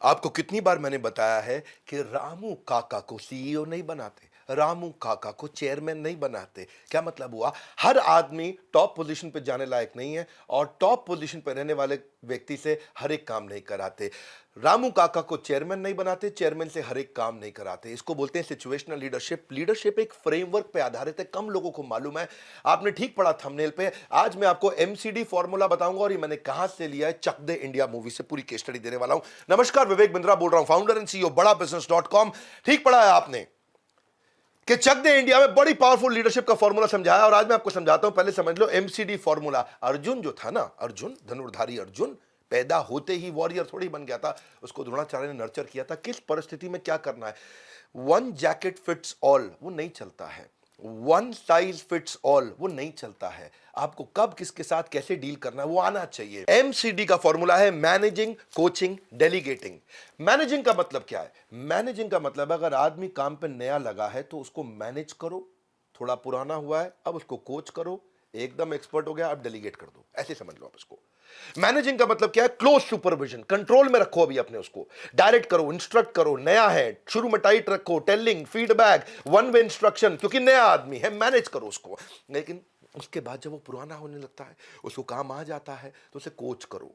आपको कितनी बार मैंने बताया है कि रामू काका को सीईओ नहीं बनाते, रामू काका को चेयरमैन नहीं बनाते। क्या मतलब हुआ? हर आदमी टॉप पोजीशन पे जाने लायक नहीं है और टॉप पोजीशन पे रहने वाले व्यक्ति से हर एक काम नहीं कराते। रामू काका को चेयरमैन नहीं बनाते, चेयरमैन से हर एक काम नहीं कराते। इसको बोलते हैं सिचुएशनल लीडरशिप। लीडरशिप एक फ्रेमवर्क पे आधारित है, कम लोगों को मालूम है। आपने ठीक पढ़ा थंबनेल पे। आज मैं आपको एमसीडी फॉर्मूला बताऊंगा और ये मैंने कहां से लिया है, चक दे इंडिया मूवी से पूरी केस स्टडी देने वाला हूं। नमस्कार, विवेक बिंद्रा बोल रहा हूं, फाउंडर एंड सीईओ बड़ा बिजनेस.com। ठीक पढ़ा है आपने कि चक दे इंडिया में बड़ी पावरफुल लीडरशिप का फॉर्मूला समझाया और आज मैं आपको समझाता हूं। पहले समझ लो एमसीडी फॉर्मूला। अर्जुन जो था ना, अर्जुन धनुर्धारी अर्जुन, पैदा होते ही वॉरियर थोड़ी बन गया था, उसको द्रोणाचार्य ने नर्चर किया था। किस परिस्थिति में क्या करना है। वन जैकेट फिट्स ऑल वो नहीं चलता है, वन साइज फिट्स ऑल वो नहीं चलता है। आपको कब किसके साथ कैसे डील करना है वो आना चाहिए। एमसीडी का फॉर्मूला है मैनेजिंग, कोचिंग, डेलीगेटिंग। मैनेजिंग का मतलब क्या है? मैनेजिंग का मतलब अगर आदमी काम पे नया लगा है तो उसको मैनेज करो, थोड़ा पुराना हुआ है अब उसको कोच करो, एकदम एक्सपर्ट हो गया अब डेलीगेट कर दो, ऐसे समझ लो आप इसको। मैनेजिंग का मतलब क्या है? क्लोज सुपरविजन, कंट्रोल में रखो अभी अपने उसको, डायरेक्ट करो, इंस्ट्रक्ट करो। नया है, शुरू में टाइट रखो, telling, feedback, one way instruction, क्योंकि नया आदमी है, मैनेज करो उसको। लेकिन उसके बाद जब वो पुराना होने लगता है, उसको काम आ जाता है, तो उसे कोच करो।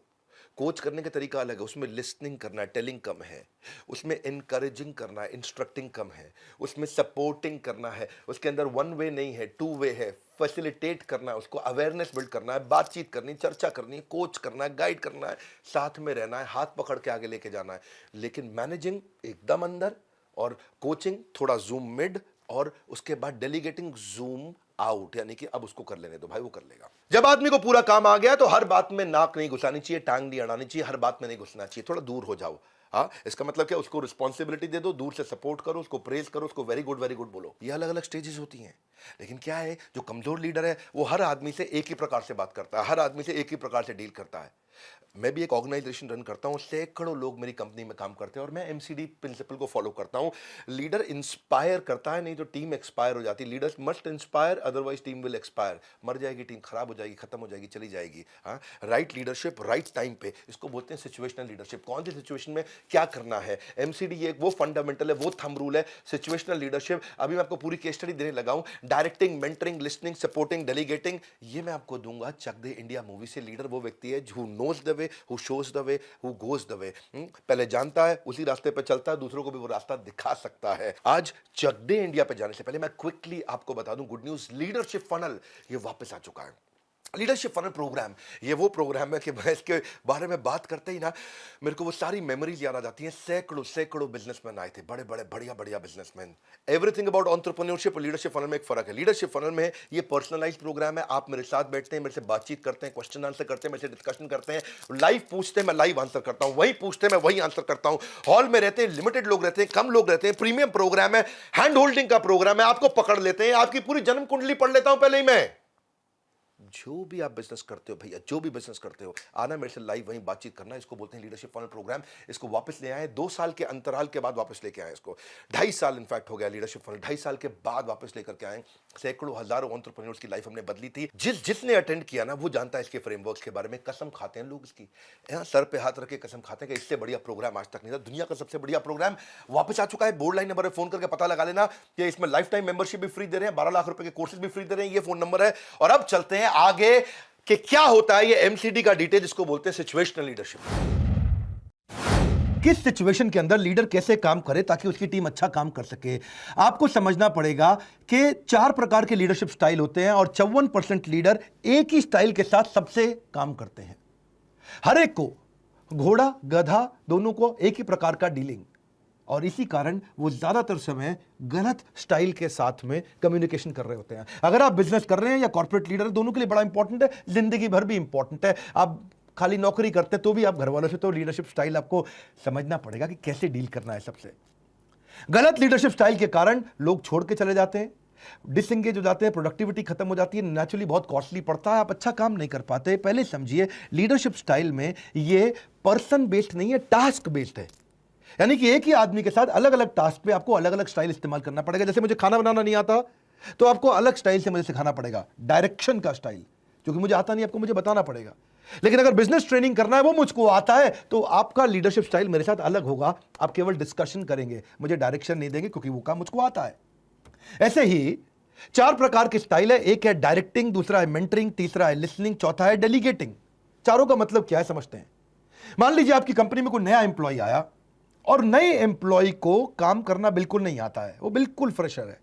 कोच करने का तरीका अलग है, उसमें लिसनिंग करना है, टेलिंग कम है, उसमें इनकरेजिंग करना है, इंस्ट्रक्टिंग कम है, उसमें सपोर्टिंग करना है, उसके अंदर वन वे नहीं है, टू वे है, फैसिलिटेट करना है, उसको अवेयरनेस बिल्ड करना है, बातचीत करनी, चर्चा करनी है, कोच करना है, गाइड करना है, साथ में रहना है, हाथ पकड़ के आगे लेके जाना है। लेकिन मैनेजिंग एकदम अंदर और कोचिंग थोड़ा जूम मिड और उसके बाद डेलीगेटिंग जूम आउट, यानी कि अब उसको कर लेने दो भाई, वो कर लेगा। जब आदमी को पूरा काम आ गया तो हर बात में नाक नहीं घुसानी चाहिए, टांग नहीं अड़ानी चाहिए, हर बात में नहीं घुसना चाहिए, थोड़ा दूर हो जाओ। हाँ, इसका मतलब क्या? उसको रिस्पॉन्सिबिलिटी दे दो, दूर से सपोर्ट करो, उसको प्रेज करो, उसको वेरी गुड बोलो। ये अलग अलग स्टेजेस होती हैं। लेकिन क्या है, जो कमजोर लीडर है वो हर आदमी से एक ही प्रकार से बात करता है, हर आदमी से एक ही प्रकार से डील करता है। मैं भी एक ऑर्गेनाइजेशन रन करता हूं, सैकड़ों लोग मेरी कंपनी में काम करते हैं और मैं एमसीडी प्रिंसिपल को फॉलो करता हूं। लीडर इंस्पायर करता है, नहीं तो टीम एक्सपायर हो जाती है। Leaders must inspire, otherwise team will expire. मर जाएगी टीम, खराब हो जाएगी, खत्म हो जाएगी, चली जाएगी। हाँ, राइट लीडरशिप राइट टाइम पे, इसको बोलते हैं सिचुएशनल लीडरशिप। कौन सी सिचुएशन में क्या करना है, एमसीडी ये वो फंडामेंटल है, वो थंब रूल है सिचुएशनल लीडरशिप। अभी मैं आपको पूरी केस स्टडी देने लगा हूं। Directing, mentoring, listening, supporting, delegating, ये मैं आपको दूंगा चक दे इंडिया मूवी से। लीडर वो व्यक्ति है who knows the way, who shows the way, who goes the way। पहले जानता है, उसी रास्ते पे चलता है, दूसरों को भी वो रास्ता दिखा सकता है। आज चक दे इंडिया पे जाने से पहले मैं क्विकली आपको बता दूं गुड न्यूज, लीडरशिप फनल ये वापस आ चुका है। लीडरशिप फनल प्रोग्राम, ये वो प्रोग्राम है कि मैं इसके बारे में बात करते ही ना मेरे को वो सारी मेमोरीज याद आ जाती हैं। सैकड़ों सैकड़ों बिजनेसमैन आए थे, बड़े बड़े बढ़िया बढ़िया बिजनेसमैन। एवरीथिंग अबाउट एंटरप्रेन्योरशिप और लीडरशिप फनल में एक फर्क है। लीडरशिप फनल में ये पर्सनलाइज प्रोग्राम है, आप मेरे साथ बैठते हैं, मेरे से बातचीत करते हैं, क्वेश्चन आंसर करते हैं, मेरे से डिस्कशन करते हैं, लाइव पूछते हैं, मैं लाइव आंसर करता हूं, वही पूछते हैं मैं वही आंसर करता हूं। हॉल में रहते हैं, लिमिटेड लोग रहते हैं, कम लोग रहते हैं, प्रीमियम प्रोग्राम है, हैंड होल्डिंग का प्रोग्राम है, आपको पकड़ लेते हैं, आपकी पूरी जन्म कुंडली पढ़ लेता हूं पहले ही मैं। जो भी आप बिजनेस करते हो भैया, जो भी बिजनेस करते हो, आना मेरे से लाइव वहीं बातचीत करना। इसको बोलते हैं लीडरशिप फनल प्रोग्राम। इसको वापस ले आए 2 साल के अंतराल के बाद, वापस लेके आए इसको। 2.5 साल इनफैक्ट हो गया लीडरशिप फनल, 2.5 साल के बाद वापस लेकर के आए। सैकड़ों हजारों एंटरप्रेन्योर्स की लाइफ हमने बदली थी। जिसने अटेंड किया ना वो जानता है इसके फ्रेमवर्क्स के बारे में। कसम खाते हैं लोग इसकी, यहाँ सर पे हाथ रख के कसम खाते हैं कि इससे बढ़िया प्रोग्राम आज तक नहीं था। दुनिया का सबसे बढ़िया प्रोग्राम वापस आ चुका है। बोर्ड लाइन नंबर है, फोन करके पता लगा लेना कि इसमें लाइफ टाइम मेंबरशिप भी फ्री दे रहे हैं, 12 लाख रुपए के कोर्सेज भी फ्री दे रहे हैं, ये फोन नंबर है। और अब चलते हैं आगे कि क्या होता है ये एमसीडी का डिटेल, जिसको बोलते हैं सिचुएशनल लीडरशिप। किस सिचुएशन के अंदर लीडर कैसे काम करे ताकि उसकी टीम अच्छा काम कर सके। आपको समझना पड़ेगा कि 4 प्रकार के लीडरशिप स्टाइल होते हैं और 54% लीडर एक ही स्टाइल के साथ सबसे काम करते हैं। हर एक को, घोड़ा गधा दोनों को एक ही प्रकार का डीलिंग, और इसी कारण वो ज्यादातर समय गलत स्टाइल के साथ में कम्युनिकेशन कर रहे होते हैं। अगर आप बिजनेस कर रहे हैं या कॉर्पोरेट लीडर, दोनों के लिए बड़ा इंपॉर्टेंट है, जिंदगी भर भी इंपॉर्टेंट है। आप खाली नौकरी करते तो भी आप घर वालों से, तो लीडरशिप स्टाइल आपको समझना पड़ेगा कि कैसे डील करना है सबसे। गलत लीडरशिप स्टाइल के कारण लोग छोड़ के चले जाते हैं, डिसएंगेज हो जाते हैं, प्रोडक्टिविटी खत्म हो जाती है, नेचुरली बहुत कॉस्टली पड़ता है, आप अच्छा काम नहीं कर पाते। पहले समझिए, लीडरशिप स्टाइल में ये पर्सन बेस्ड नहीं है, टास्क बेस्ड है। यानी कि एक ही आदमी के साथ अलग अलग टास्क पे आपको अलग अलग स्टाइल इस्तेमाल करना पड़ेगा। जैसे मुझे खाना बनाना नहीं आता तो आपको अलग स्टाइल से मुझे सिखाना पड़ेगा, डायरेक्शन का स्टाइल, क्योंकि मुझे आता नहीं, आपको मुझे बताना पड़ेगा। लेकिन अगर बिजनेस ट्रेनिंग करना है वो मुझको आता है, तो आपका लीडरशिप स्टाइल मेरे साथ अलग होगा। आप केवल डिस्कशन करेंगे, मुझे डायरेक्शन नहीं देंगे, क्योंकि वो काम मुझको आता है। ऐसे ही 4 प्रकार के स्टाइल है। एक है डायरेक्टिंग, दूसरा है मेंटरिंग, तीसरा है लिसनिंग, चौथा है डेलीगेटिंग। चारों का मतलब क्या है समझते हैं। मान लीजिए आपकी कंपनी में कोई नया एम्प्लॉय आया और नए एम्प्लॉय को काम करना बिल्कुल नहीं आता है, वो बिल्कुल फ्रेशर है,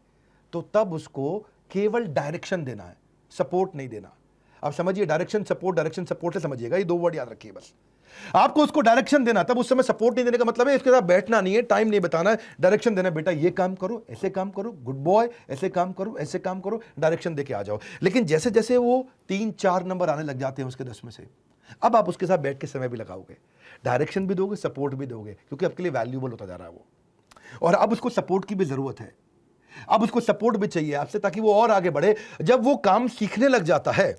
तो तब उसको केवल डायरेक्शन देना है, सपोर्ट नहीं देना। आप समझिए, डायरेक्शन सपोर्ट से समझिएगा, ये 2 वर्ड याद रखिए बस। आपको उसको डायरेक्शन देना, तब उस समय सपोर्ट नहीं देने का मतलब है इसके साथ बैठना नहीं है, टाइम नहीं बताना है, डायरेक्शन देना, बेटा ये काम करो, ऐसे काम करो, गुड बॉय, ऐसे काम करो, ऐसे काम करो, डायरेक्शन देके आ जाओ। लेकिन जैसे जैसे वो 3-4 नंबर आने लग जाते हैं उसके 10 में से, अब आप उसके साथ बैठ के समय भी लगाओगे, डायरेक्शन भी दोगे, सपोर्ट भी दोगे, क्योंकि आपके लिए वैल्यूबल होता जा रहा है वो। और अब उसको सपोर्ट की भी जरूरत है, अब उसको सपोर्ट भी चाहिए आपसे, ताकि वो और आगे बढ़े। जब वो काम सीखने लग जाता है,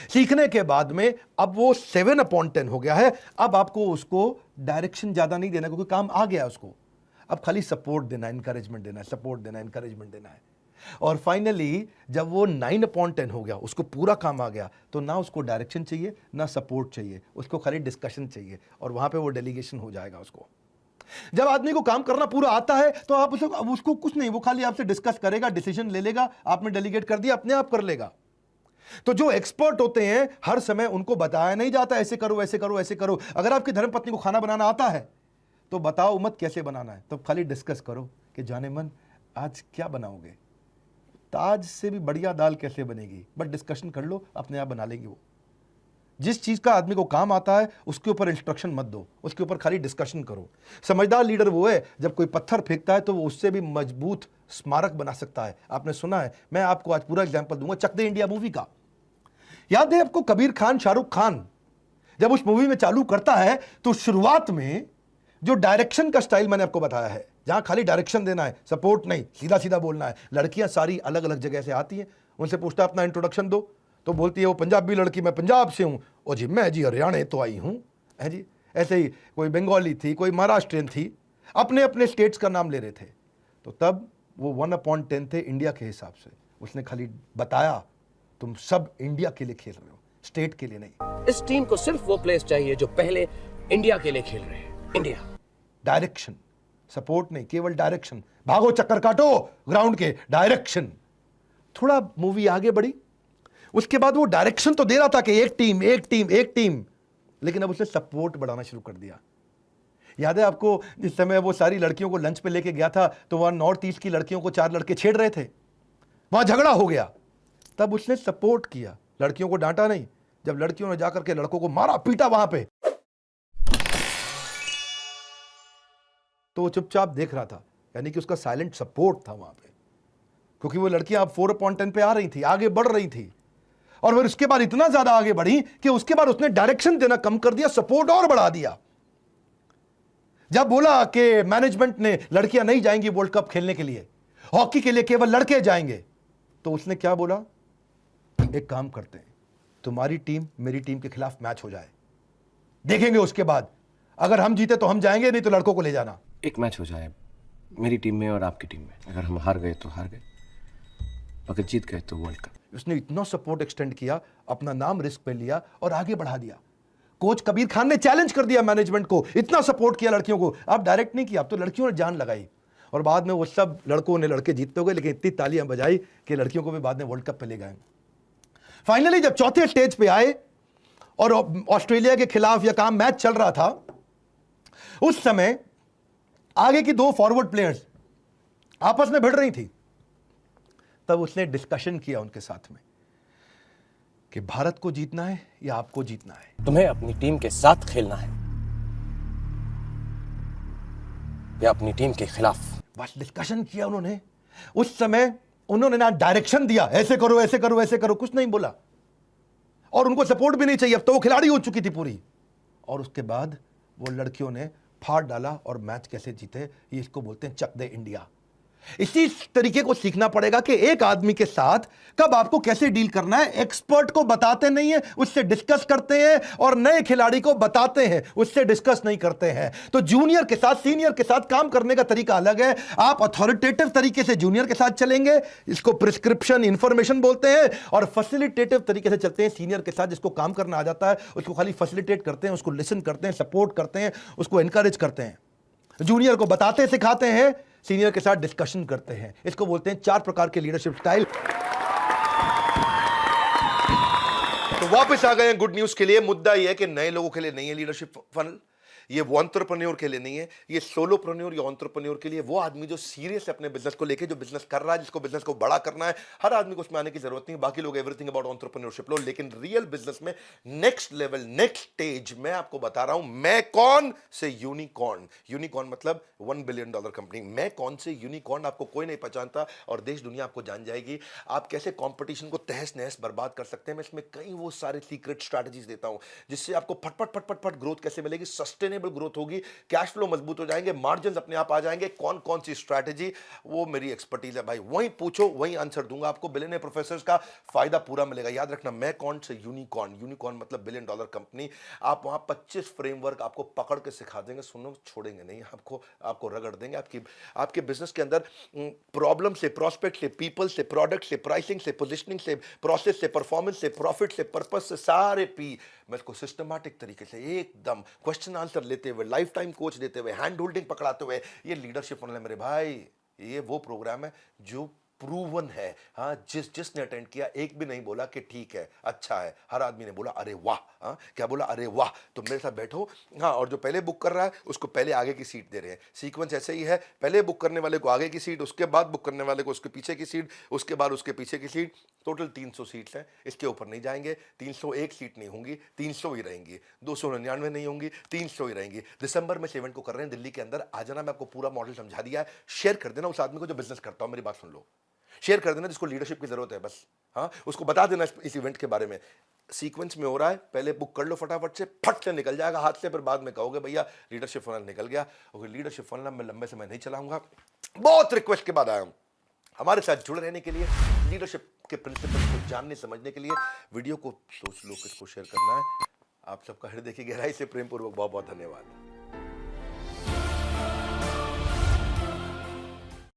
सीखने के बाद में अब वो 7/10 हो गया है, अब आपको उसको डायरेक्शन ज्यादा नहीं देना, क्योंकि काम आ गया उसको। अब खाली सपोर्ट देना, इंकरेजमेंट देना है, सपोर्ट देना, इंकरेजमेंट देना है। और फाइनली जब वो 9/10 हो गया, उसको पूरा काम आ गया, तो ना उसको डायरेक्शन चाहिए, ना सपोर्ट चाहिए, उसको खाली डिस्कशन चाहिए, और वहां पे वो डेलीगेशन हो जाएगा उसको। जब आदमी को काम करना पूरा आता है, तो आप उसको कुछ नहीं, वो खाली आपसे डिस्कस करेगा, डिसीजन ले लेगा, आपने डेलीगेट कर दिया, अपने आप कर लेगा। तो जो एक्सपर्ट होते हैं, हर समय उनको बताया नहीं जाता ऐसे करो, ऐसे करो, ऐसे करो। अगर आपकी धर्मपत्नी को खाना बनाना आता है, तो बताओ मत कैसे बनाना है, तो खाली डिस्कस करो कि जाने मन आज क्या बनाओगे, ताज से भी बढ़िया दाल कैसे बनेगी, बट डिस्कशन कर लो, अपने आप बना लेंगे वो। जिस चीज का आदमी को काम आता है उसके ऊपर इंस्ट्रक्शन मत दो, उसके ऊपर खाली डिस्कशन करो। समझदार लीडर वो है जब कोई पत्थर फेंकता है तो वो उससे भी मजबूत स्मारक बना सकता है। आपने सुना है, मैं आपको आज पूरा एग्जांपल दूंगा चक दे इंडिया मूवी का। याद है आपको, कबीर खान, शाहरुख खान जब उस मूवी में चालू करता है, तो शुरुआत में जो डायरेक्शन का स्टाइल मैंने आपको बताया है, जहां खाली डायरेक्शन देना है, सपोर्ट नहीं, सीधा सीधा बोलना है। लड़कियां सारी अलग अलग जगह से आती हैं, उनसे पूछता है अपना इंट्रोडक्शन दो, तो बोलती है वो पंजाबी लड़की, मैं पंजाब से हूं, ओ जी मैं जी हरियाणा तो आई हूं, है जी। ऐसे ही कोई बंगाली थी, कोई महाराष्ट्रियन थी, अपने अपने स्टेट्स का नाम ले रहे थे। तो तब वो 1/10 थे इंडिया के हिसाब से। उसने खाली बताया तुम सब इंडिया के लिए खेल रहे हो, स्टेट के लिए नहीं। इस टीम को सिर्फ वो प्लेयर्स चाहिए जो पहले इंडिया के लिए खेल रहे हैं। इंडिया। डायरेक्शन, सपोर्ट नहीं, केवल डायरेक्शन। भागो चक्कर काटो ग्राउंड के, डायरेक्शन। थोड़ा मूवी आगे बढ़ी, उसके बाद वो डायरेक्शन तो दे रहा था कि एक टीम एक टीम एक टीम, लेकिन अब उसने सपोर्ट बढ़ाना शुरू कर दिया। याद है आपको, जिस समय वो सारी लड़कियों को लंच पे लेके गया था, तो वहां नॉर्थ ईस्ट की लड़कियों को 4 लड़के छेड़ रहे थे, वहां झगड़ा हो गया। तब उसने सपोर्ट किया, लड़कियों को डांटा नहीं। जब लड़कियों ने जाकर के लड़कों को मारा पीटा वहां पे, तो वो चुपचाप देख रहा था, यानी कि उसका साइलेंट सपोर्ट था वहां पे, क्योंकि वो लड़कियां अब 4/10 पे आ रही थी, आगे बढ़ रही थी। और फिर उसके बाद इतना ज्यादा आगे बढ़ी कि उसके बाद उसने डायरेक्शन देना कम कर दिया, सपोर्ट और बढ़ा दिया। जब बोला कि मैनेजमेंट ने लड़कियां नहीं जाएंगी वर्ल्ड कप खेलने के लिए, हॉकी के लिए केवल लड़के जाएंगे, तो उसने क्या बोला, एक काम करते हैं, तुम्हारी टीम मेरी टीम के खिलाफ मैच हो जाए, देखेंगे उसके बाद, अगर हम जीते तो हम जाएंगे, नहीं तो लड़कों को ले जाना। एक मैच हो जाए मेरी टीम में और आपकी टीम में, अगर हम हार गए तो हार गए, अगर जीत गए तो वर्ल्ड कप। उसने इतना सपोर्ट एक्सटेंड किया, अपना नाम रिस्क पे लिया और आगे बढ़ा दिया। कोच कबीर खान ने चैलेंज कर दिया मैनेजमेंट को, इतना सपोर्ट किया लड़कियों को। आप डायरेक्ट नहीं किया, अब तो लड़कियों ने जान लगाई, और बाद में वो सब लड़के जीतते हो गए, लेकिन इतनी तालियां बजाई कि लड़कियों को भी बाद में वर्ल्ड कप पे ले गए। फाइनली जब चौथे स्टेज पे आए और ऑस्ट्रेलिया के खिलाफ यह काम मैच चल रहा था, उस समय आगे की 2 फॉरवर्ड प्लेयर्स आपस में भिड़ रही थी। तब उसने डिस्कशन किया उनके साथ में कि भारत को जीतना है या आपको जीतना है, तुम्हें अपनी टीम के साथ खेलना है या अपनी टीम के खिलाफ। बस डिस्कशन किया उन्होंने। उस समय उन्होंने ना डायरेक्शन दिया, ऐसे करो ऐसे करो ऐसे करो, कुछ नहीं बोला, और उनको सपोर्ट भी नहीं चाहिए, अब तो वो खिलाड़ी हो चुकी थी पूरी। और उसके बाद वो लड़कियों ने फाड़ डाला और मैच कैसे जीते, ये इसको बोलते हैं चक दे इंडिया। इसी तरीके को सीखना पड़ेगा कि एक आदमी के साथ कब आपको कैसे डील करना है। एक्सपर्ट को बताते नहीं है, उससे डिस्कस करते हैं, और नए खिलाड़ी को बताते हैं, उससे डिस्कस नहीं करते हैं। तो जूनियर के साथ सीनियर के साथ काम करने का तरीका अलग है। आप अथॉरिटेटिव तरीके से जूनियर के साथ चलेंगे, इसको प्रिस्क्रिप्शन इंफॉर्मेशन बोलते हैं, और फैसिलिटेटिव तरीके से चलते हैं सीनियर के साथ, जिसको काम करना आ जाता है, उसको खाली फैसिलिटेट करते हैं, उसको लिसन करते हैं, सपोर्ट करते हैं, उसको एनकरेज करते हैं। जूनियर को बताते सिखाते हैं, सीनियर के साथ डिस्कशन करते हैं। इसको बोलते हैं 4 प्रकार के लीडरशिप स्टाइल। तो वापस आ गए हैं गुड न्यूज के लिए। मुद्दा यह है कि नए लोगों के लिए नहीं है लीडरशिप फनल, ये वो एंटरप्रेन्योर के लिए नहीं है, ये सोलोप्रेन्योर या एंटरप्रेन्योर के लिए। वो आदमी जो सीरियस है अपने बिजनेस को लेके, जो बिजनेस कर रहा है, जिसको बिजनेस को बड़ा करना है। हर आदमी को उसमें आने की जरूरत नहीं, बाकी लोग एवरीथिंग अबाउट एंटरप्रेन्योरशिप लो, लेकिन रियल बिजनेस में नेक्स्ट लेवल, नेक्स्ट स्टेज मैं आपको बता रहा हूं। मैं कौन से यूनिकॉर्न, यूनिकॉर्न मतलब $1 बिलियन कंपनी। मैं कौन से यूनिकॉर्न, आपको कोई नहीं पहचानता और देश दुनिया आपको जान जाएगी। आप कैसे कंपटीशन को तहस नहस बर्बाद कर सकते हैं। मैं इसमें कई वो सारे सीक्रेट स्ट्रैटेजीज देता हूं, जिससे आपको फटफट फटफट फट ग्रोथ कैसे मिलेगी, सस्टेनेबल ग्रोथ होगी, कैश फ्लो मजबूत हो जाएंगे, मार्जिन अपने आप आ जाएंगे। कौन कौन सी स्ट्रैटेजी, वो मेरी एक्सपर्टीज है भाई। वहीं पूछो, वहीं आंसर दूंगा आपको। बिलियनर प्रोफेसर्स का फायदा पूरा मिलेगा। याद रखना, मैं कौन से यूनिकॉर्न, यूनिकॉर्न मतलब $1 बिलियन कंपनी। आप वहां 25 फ्रेमवर्क आपको पकड़ के सिखा देंगे, सुनो छोड़ेंगे नहीं आपको, आपको रगड़ देंगे। आपके बिजनेस के अंदर प्रॉब्लम से, प्रोस्पेक्ट से, पीपल से, प्रोडक्ट से, प्राइसिंग से, पोजिशनिंग से, प्रोसेस से, परफॉर्मेंस से, प्रॉफिट से, पर्पस से, सारे पी मैं इसको सिस्टमैटिक तरीके से एकदम क्वेश्चन आंसर लेते हुए, लाइफ टाइम कोच देते हुए, हैंड होल्डिंग पकड़ाते हुए, ये लीडरशिप फनल है मेरे भाई। ये वो प्रोग्राम है जो प्रूवन है। हाँ, जिसने अटेंड किया एक भी नहीं बोला कि ठीक है, अच्छा है। हर आदमी ने बोला अरे वाह। हाँ, क्या बोला? अरे वाह। तो मेरे साथ बैठो। हाँ, और जो पहले बुक कर रहा है उसको पहले आगे की सीट दे रहे हैं। सीक्वेंस ऐसे ही है, पहले बुक करने वाले को आगे की सीट, उसके बाद बुक करने वाले को उसके पीछे की सीट, उसके बाद उसके पीछे की सीट। टोटल 300 सीट्स हैं, इसके ऊपर नहीं जाएंगे। 301 सीट नहीं होंगी, 300 ही रहेंगी। 299 नहीं होंगी, 300 ही रहेंगी। दिसंबर में 7 को कर रहे हैं दिल्ली के अंदर। आ जाना, मैं आपको पूरा मॉडल समझा दिया है। शेयर कर देना उस आदमी को जो बिजनेस करता हो। मेरी बात सुन लो, शेयर कर देना जिसको लीडरशिप की जरूरत है बस। हाँ, उसको बता देना इस इवेंट के बारे में। सीक्वेंस में हो रहा है, पहले बुक कर लो फटाफट से, फट से निकल जाएगा हाथ से। फिर बाद में कहोगे भैया लीडरशिप फनल निकल गया। और लीडरशिप फनल मैं लंबे समय नहीं चलाऊंगा। बहुत रिक्वेस्ट के बाद आया हूं। हमारे साथ जुड़े रहने के लिए, लीडरशिप के प्रिंसिपल को जानने समझने के लिए वीडियो को सोच लो किसको शेयर करना है। आप सबका हृदय की गहराई से प्रेम पूर्वक बहुत बहुत धन्यवाद।